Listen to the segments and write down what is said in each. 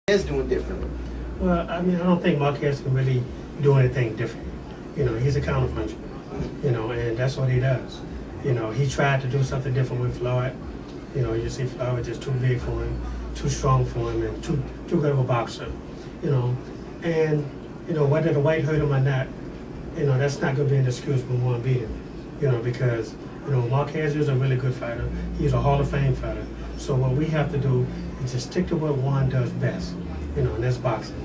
is doing differently? Well, I mean, I don't think Marquez can really do anything different. He's a counterpuncher, and that's what he does. He tried to do something different with Floyd. You see Floyd was just too big for him, too strong for him, and too good of a boxer. And whether the weight hurt him or not, that's not going to be an excuse for Juan beat him. Because Marquez is a really good fighter. He's a Hall of Fame fighter. So what we have to do is just stick to what Juan does best, and that's boxing.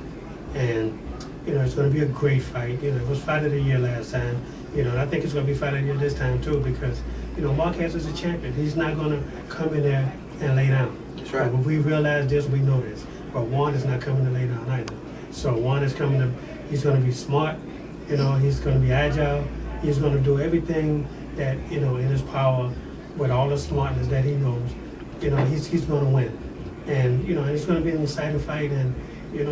And it's going to be a great fight. It was fight of the year last time. I think it's going to be fight of the year this time too, because Marquez is a champion. He's not going to come in there and lay down. That's right. But we realize this, we know this. But Juan is not coming to lay down either. So Juan is coming to. He's going to be smart. He's going to be agile. He's going to do everything that in his power, with all the smartness that he knows. He's going to win, and it's going to be an exciting fight. And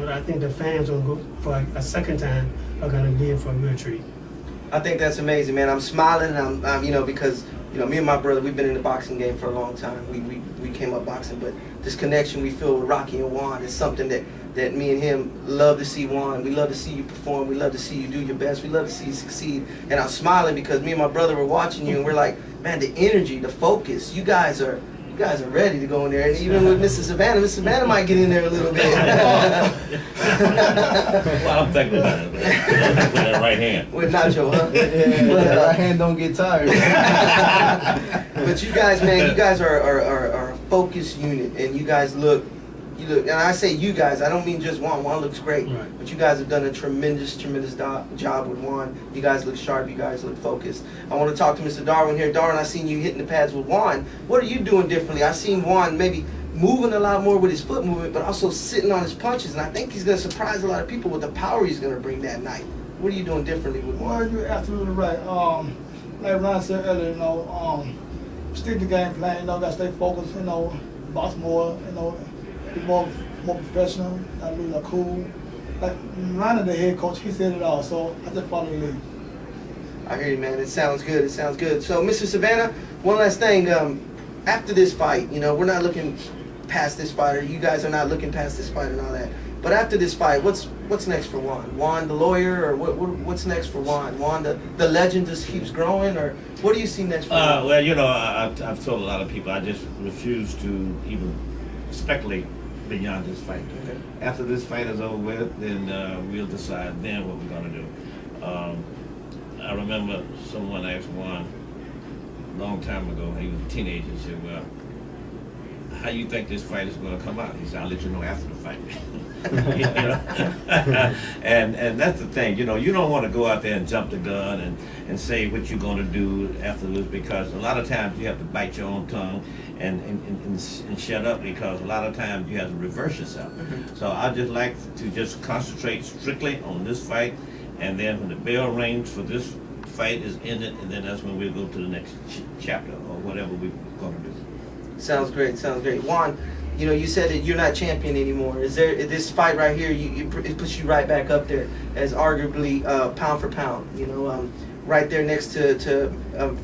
I think the fans will go for a second time are going to be in for a real treat. I think that's amazing, man. I'm smiling, and I'm because me and my brother, we've been in the boxing game for a long time. We came up boxing, but this connection we feel with Rocky and Juan is something that me and him love to see. Juan, we love to see you perform. We love to see you do your best. We love to see you succeed. And I'm smiling because me and my brother were watching you, and we're like, man, the energy, the focus. You guys are ready to go in there, and even with Mrs. Savannah might get in there a little bit. Well, I'm thinking about it, man. With that right hand. With Nacho, huh? Yeah, right hand don't get tired. But you guys, man, you guys are a focused unit, and you look, and I say you guys, I don't mean just Juan. Juan looks great, right. But you guys have done a tremendous job with Juan. You guys look sharp, you guys look focused. I want to talk to Mr. Darwin here. Darwin, I seen you hitting the pads with Juan. What are you doing differently? I seen Juan maybe moving a lot more with his foot movement, but also sitting on his punches, and I think he's going to surprise a lot of people with the power he's going to bring that night. What are you doing differently with Juan? Well, you're absolutely right. Like Ron said earlier, stick to game plan. Got to stay focused. Box more. Be more professional. Not lose cool. Like Ron, the head coach, he said it all. So I just follow the lead. I hear you, man. It sounds good. It sounds good. So, Mr. Savannah, one last thing. After this fight, we're not looking past this fight, or you guys are not looking past this fight and all that. But after this fight, what's next for Juan? Juan, the lawyer, or what's next for Juan? Juan, the legend just keeps growing, or what do you see next for Juan? Well, I've told a lot of people I just refuse to even speculate beyond this fight. Okay. After this fight is over with, then we'll decide then what we're going to do. I remember someone asked Juan a long time ago, he was a teenager, he said, well, how you think this fight is going to come out? He said, I'll let you know after the fight. And that's the thing, you don't want to go out there and jump the gun and say what you're going to do after this, because a lot of times you have to bite your own tongue and shut up, because a lot of times you have to reverse yourself. Mm-hmm. So I just like to just concentrate strictly on this fight, and then when the bell rings for this fight is ended, and then that's when we'll go to the next chapter or whatever we're going to do. Sounds great. Sounds great. Juan, you said that you're not champion anymore. Is this fight right here? It puts you right back up there as arguably pound for pound. Right there next to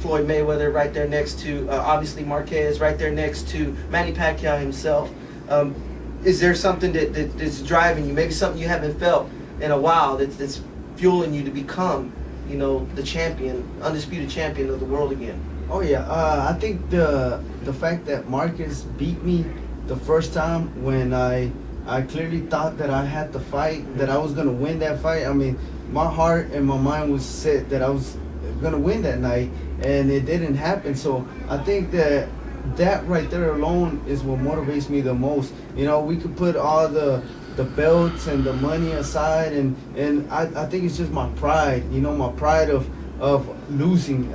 Floyd Mayweather. Right there next to obviously Marquez. Right there next to Manny Pacquiao himself. Is there something that's driving you? Maybe something you haven't felt in a while that's fueling you to become, the champion, undisputed champion of the world again. Oh yeah, I think the fact that Marcus beat me the first time when I clearly thought that I had the fight, that I was gonna win that fight. I mean, my heart and my mind was set that I was gonna win that night, and it didn't happen. So I think that right there alone is what motivates me the most. We could put all the belts and the money aside, and I think it's just my pride. My pride of losing.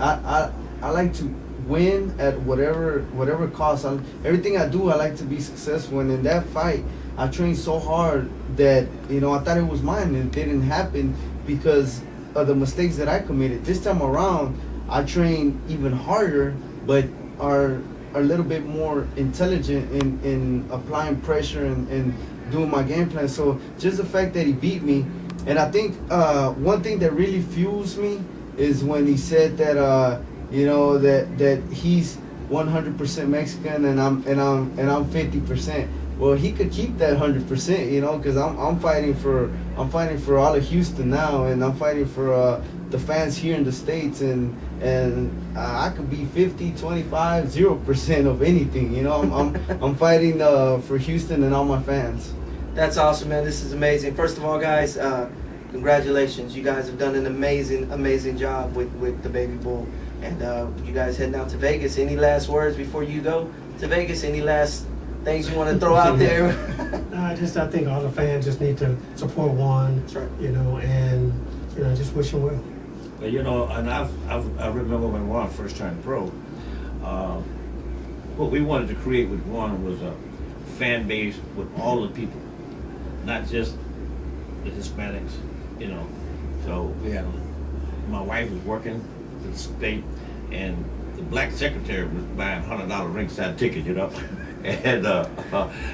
I like to win at whatever cost. Everything I do, I like to be successful. And in that fight, I trained so hard that I thought it was mine, and it didn't happen because of the mistakes that I committed. This time around, I trained even harder, but are a little bit more intelligent in applying pressure and doing my game plan. So just the fact that he beat me, and I think one thing that really fuels me is when he said that that he's 100% Mexican and I'm 50%. well, he could keep that 100%, you know, because I'm fighting for all of Houston now, and I'm fighting for the fans here in the States, and I could be 50, 25, 0% of anything, you know. I'm fighting for Houston and all my fans. That's awesome, man. This is amazing. First of all, guys, congratulations. You guys have done an amazing job with the Baby Bull. And you guys heading out to Vegas. Any last words before you go to Vegas? Any last things you want to throw out there? I think all the fans just need to support Juan. That's right. You know, and just wish him well. But you know, and I remember when Juan first turned pro, what we wanted to create with Juan was a fan base with all the people, not just the Hispanics, you know. So we had my wife was working for the state, and the black secretary was buying $100 ringside tickets, you know, and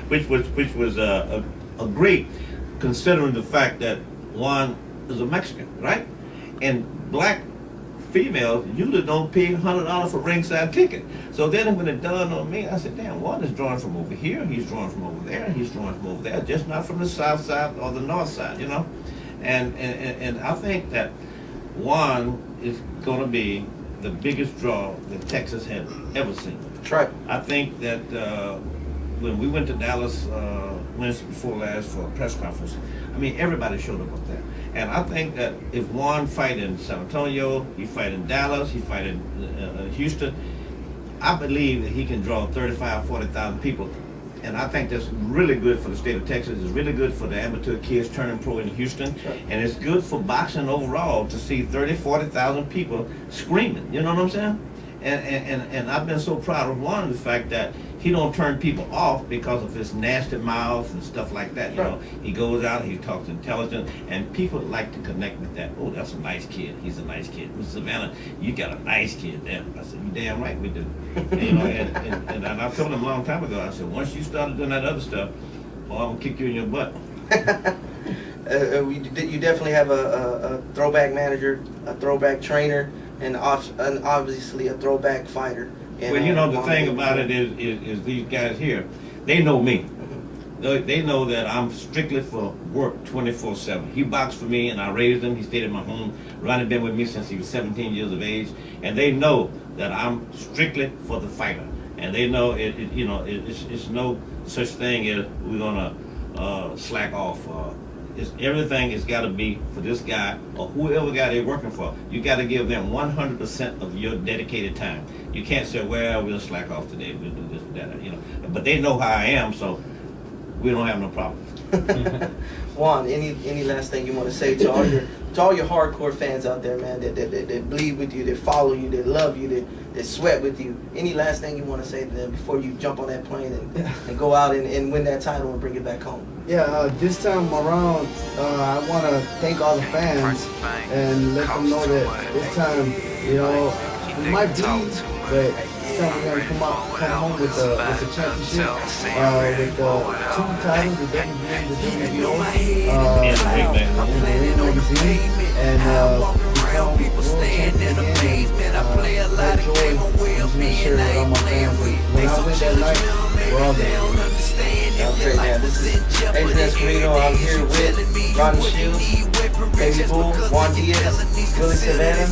which was a great, considering the fact that Juan is a Mexican, right? And black females usually don't pay $100 for ringside ticket. So then when it dawned on me, I said, damn, Juan is drawing from over here, he's drawing from over there, he's drawing from over there, just not from the south side or the north side, you know? And I think that Juan is going to be the biggest draw that Texas had ever seen. That's right. I think that when we went to Dallas Wednesday before last for a press conference, I mean, everybody showed up there. And I think that if Juan fight in San Antonio, he fight in Dallas, he fight in Houston, I believe that he can draw 35, 40,000 people. And I think that's really good for the state of Texas. It's really good for the amateur kids turning pro in Houston. Sure. And it's good for boxing overall to see 30, 40,000 people screaming. You know what I'm saying? And I've been so proud of Juan, the fact that he don't turn people off because of his nasty mouth and stuff like that. You know, he goes out, he talks intelligent, and people like to connect with that. Oh, that's a nice kid. He's a nice kid. Miss Savannah, you got a nice kid there. I said, you damn right we do. And, you know, and I told him a long time ago, I said, once you started doing that other stuff, well, I'm gonna kick you in your butt. You definitely have a throwback manager, a throwback trainer, and obviously a throwback fighter. And, well, you know, the thing about it is these guys here, they know me. They know that I'm strictly for work 24/7. He boxed for me, and I raised him. He stayed in my home. Ronnie been with me since he was 17 years of age, and they know that I'm strictly for the fighter. And they know it's no such thing as we're gonna slack off. Everything has got to be for this guy or whoever guy they're working for. You got to give them 100% of your dedicated time. You can't say, well, we'll slack off today, we'll do this and that, you know. But they know how I am, so we don't have no problems. Juan, any last thing you want to say to all your hardcore fans out there, man, that bleed with you, that follow you, that love you, that sweat with you? Any last thing you want to say to them before you jump on that plane and go out and win that title and bring it back home? Yeah, this time around, I want to thank all the fans and let them know that this time, you know, we might bleed, but this time we're going to come home with the championship, with 2 titles, the WBA and the WBO, and become world champion again. That joy is going to share with all my fans. When I win that night, we're all there. Sounds great, man. This is Adrian Escamino. I'm here with Ronnie Shields, Baby Bull, Juan Diaz, Willie Savannah,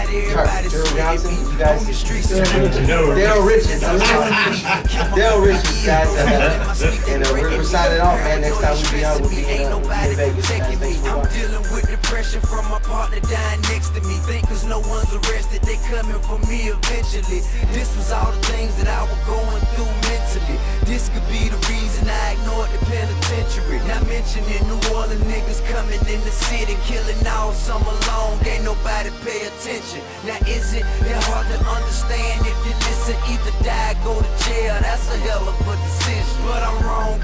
Gerald Johnson. You guys, Daryl Richards. Daryl Richards, guys. And we're signing off, man. Next time we be out, we'll be in Vegas. Thanks for watching. Dealing with depression from my partner dying next to me. Think 'cause no one's arrested, they coming for me eventually. This was all the things that I was going through mentally. This could be the reason I ignored the penitentiary. Not mentioning New Orleans niggas coming in the city, killing all summer long. Ain't nobody pay attention. Now is it that hard to understand? If you listen, either die, go to jail. That's a hell of a decision. But I'm wrong.